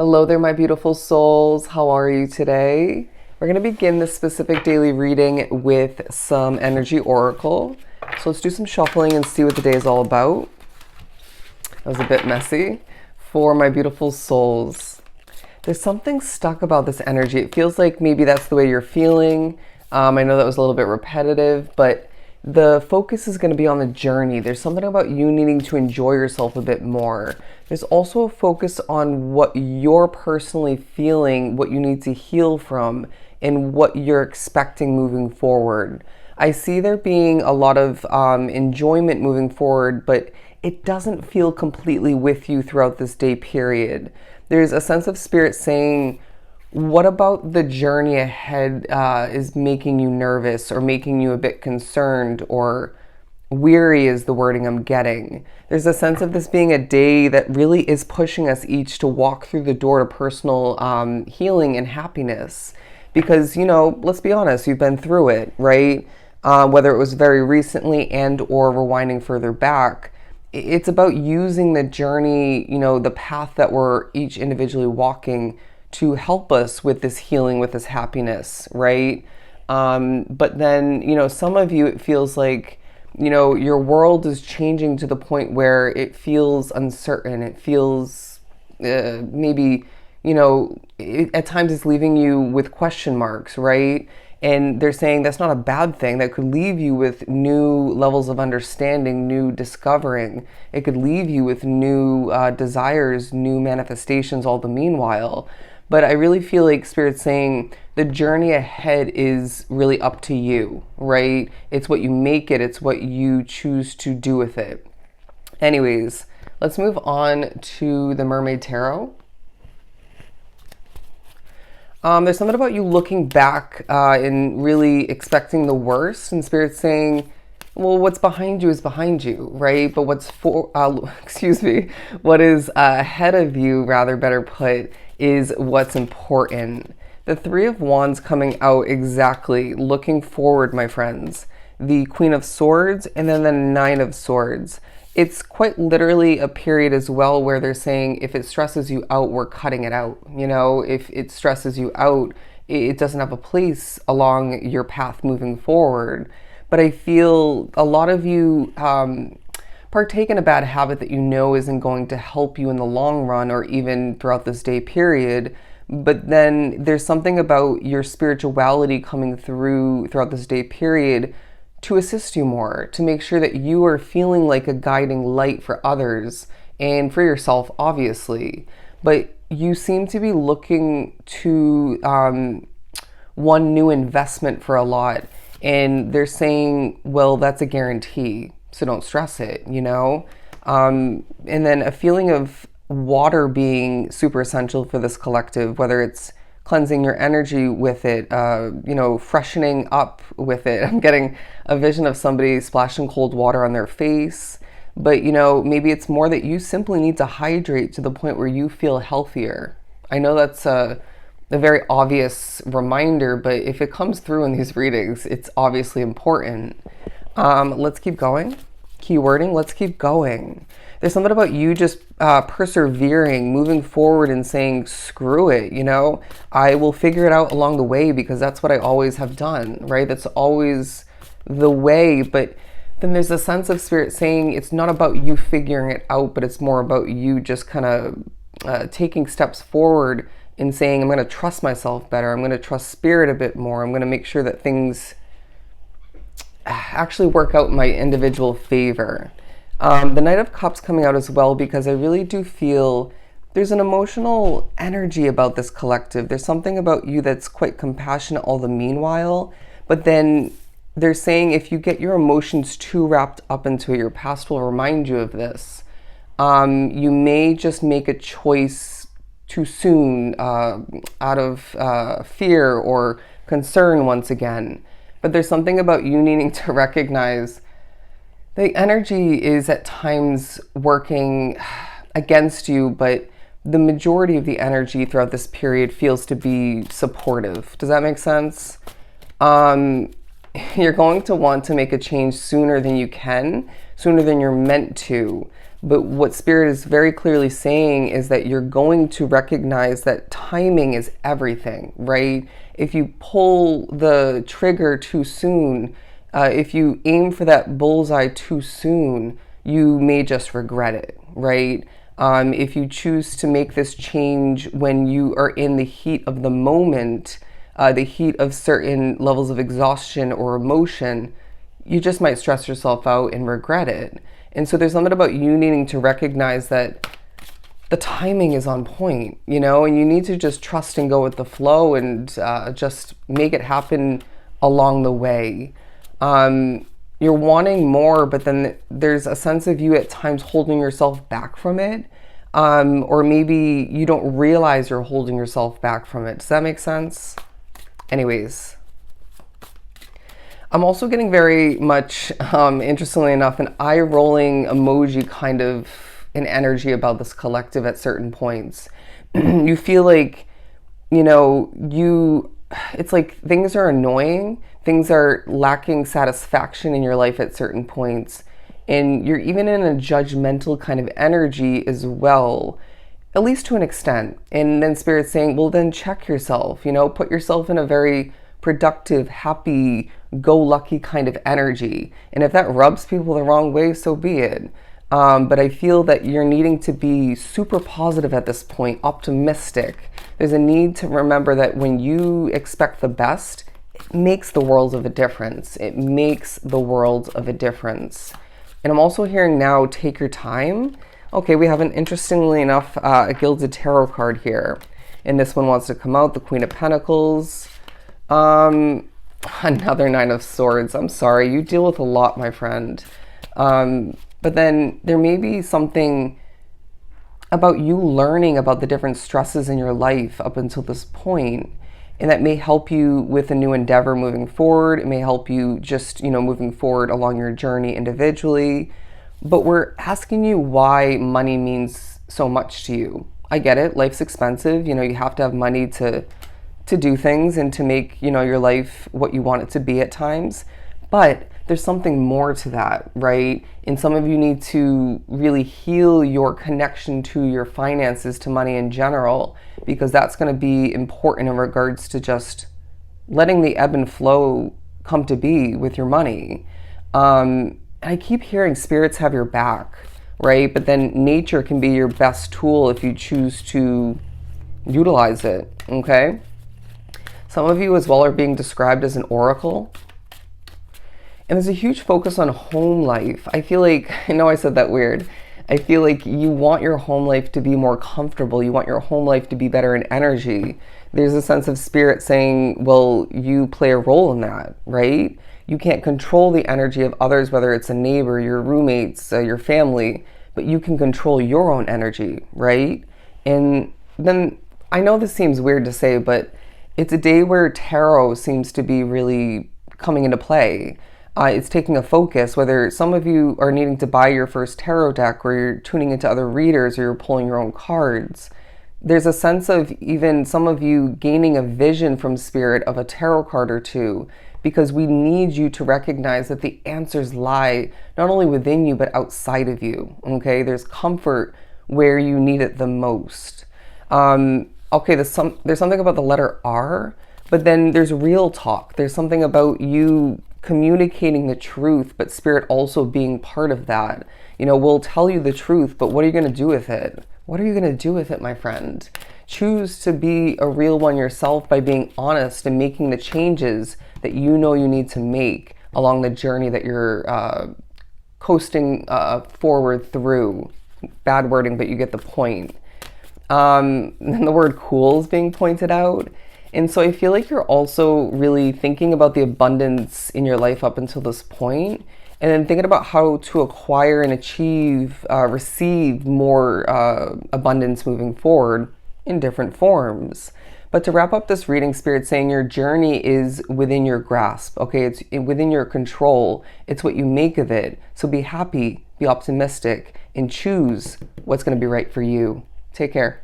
Hello there, my beautiful souls. How are you today? We're going to begin this specific daily reading with some energy oracle. So let's do some shuffling and see what the day is all about. That was a bit messy. For my beautiful souls, there's something stuck about this energy. It feels like maybe that's the way you're feeling. I know that was a little bit repetitive, but the focus is going to be on the journey. There's something about you needing to enjoy yourself a bit more. There's also a focus on what you're personally feeling, what you need to heal from, and what you're expecting moving forward. I see there being a lot of enjoyment moving forward, but it doesn't feel completely with you throughout this day period. There's a sense of spirit saying, what about the journey ahead is making you nervous or making you a bit concerned, or weary is the wording I'm getting. There's a sense of this being a day that really is pushing us each to walk through the door to personal healing and happiness. Because, you know, let's be honest, you've been through it, right? Whether it was very recently and or rewinding further back, it's about using the journey, you know, the path that we're each individually walking to help us with this healing, with this happiness, right? But then, you know, some of you, it feels like, you know, your world is changing to the point where it feels uncertain. It feels maybe, you know, at times it's leaving you with question marks, right? And they're saying that's not a bad thing. That could leave you with new levels of understanding, new discovering. It could leave you with new desires, new manifestations, all the meanwhile. But I really feel like Spirit's saying the journey ahead is really up to you, right? It's what you make it. It's what you choose to do with it. Anyways, let's move on to the Mermaid Tarot. There's something about you looking back and really expecting the worst, and Spirit's saying, well, what's behind you is behind you, right? But what's what is ahead of you, rather better put, is what's important. The Three of Wands coming out exactly, looking forward, my friends. The Queen of Swords and then the Nine of Swords. It's quite literally a period as well where they're saying if it stresses you out, we're cutting it out. You know, if it stresses you out, it doesn't have a place along your path moving forward. But I feel a lot of you partake in a bad habit that you know isn't going to help you in the long run or even throughout this day period. But then there's something about your spirituality coming throughout this day period to assist you more, to make sure that you are feeling like a guiding light for others and for yourself, obviously. But you seem to be looking to one new investment for a lot. And they're saying, well, that's a guarantee, so don't stress it, you know? And then a feeling of water being super essential for this collective, whether it's cleansing your energy with it, you know, freshening up with it. I'm getting a vision of somebody splashing cold water on their face. But, you know, maybe it's more that you simply need to hydrate to the point where you feel healthier. I know that's a very obvious reminder, but if it comes through in these readings, it's obviously important. Let's keep going. Keywording, let's keep going. There's something about you just persevering, moving forward and saying, screw it, you know? I will figure it out along the way because that's what I always have done, right? That's always the way. But then there's a sense of Spirit saying it's not about you figuring it out, but it's more about you just kind of taking steps forward and saying, I'm going to trust myself better. I'm going to trust Spirit a bit more. I'm going to make sure that things actually work out in my individual favor. The Knight of Cups coming out as well because I really do feel there's an emotional energy about this collective. There's something about you that's quite compassionate all the meanwhile, but then they're saying if you get your emotions too wrapped up into it, your past will remind you of this. You may just make a choice too soon out of fear or concern once again. But there's something about you needing to recognize the energy is at times working against you, but the majority of the energy throughout this period feels to be supportive. Does that make sense? You're going to want to make a change sooner than you can, sooner than you're meant to. But what Spirit is very clearly saying is that you're going to recognize that timing is everything, right? If you pull the trigger too soon, if you aim for that bullseye too soon, you may just regret it, right? If you choose to make this change when you are in the heat of the moment, the heat of certain levels of exhaustion or emotion, you just might stress yourself out and regret it. And so there's something about you needing to recognize that the timing is on point, you know, and you need to just trust and go with the flow and just make it happen along the way. You're wanting more, but then there's a sense of you at times holding yourself back from it. Or maybe you don't realize you're holding yourself back from it. Does that make sense? Anyways, I'm also getting very much, interestingly enough, an eye-rolling emoji kind of an energy about this collective at certain points. You feel like, you know, it's like things are annoying, things are lacking satisfaction in your life at certain points, and you're even in a judgmental kind of energy as well, at least to an extent. And then Spirit's saying, well, then check yourself, you know, put yourself in a very productive, happy, go lucky kind of energy. And if that rubs people the wrong way, so be it. But I feel that you're needing to be super positive at this point, optimistic. There's a need to remember that when you expect the best, it makes the world of a difference. It makes the world of a difference. And I'm also hearing now, take your time. Okay, we have an, interestingly enough, a Gilded Tarot card here. And this one wants to come out, the Queen of Pentacles. Another Nine of Swords. I'm sorry, you deal with a lot, my friend. But then there may be something about you learning about the different stresses in your life up until this point, and that may help you with a new endeavor moving forward. It may help you just, you know, moving forward along your journey individually. But we're asking you why money means so much to you. I get it. Life's expensive. You know, you have to have money to do things and to make, you know, your life what you want it to be at times. But there's something more to that, right? And some of you need to really heal your connection to your finances, to money in general, because that's going to be important in regards to just letting the ebb and flow come to be with your money. I keep hearing spirits have your back, right? But then nature can be your best tool if you choose to utilize it, okay? Some of you as well are being described as an oracle. And there's a huge focus on home life. I feel like, I know I said that weird. I feel like you want your home life to be more comfortable. You want your home life to be better in energy. There's a sense of spirit saying, well, you play a role in that, right? You can't control the energy of others, whether it's a neighbor, your roommates, your family, but you can control your own energy, right? And then I know this seems weird to say, but it's a day where tarot seems to be really coming into play. It's taking a focus, whether some of you are needing to buy your first tarot deck, or you're tuning into other readers, or you're pulling your own cards. There's a sense of even some of you gaining a vision from spirit of a tarot card or two, because we need you to recognize that the answers lie not only within you, but outside of you, okay? There's comfort where you need it the most. Okay, there's something about the letter R, but then there's real talk. There's something about you communicating the truth, but spirit also being part of that. You know, we'll tell you the truth, but what are you going to do with it? What are you going to do with it, my friend? Choose to be a real one yourself by being honest and making the changes that you know you need to make along the journey that you're coasting forward through. Bad wording, but you get the point. And the word cool is being pointed out. And so I feel like you're also really thinking about the abundance in your life up until this point, and then thinking about how to acquire and achieve, receive more abundance moving forward in different forms. But to wrap up this reading, Spirit saying your journey is within your grasp, okay? It's within your control. It's what you make of it. So be happy, be optimistic, and choose what's going to be right for you. Take care.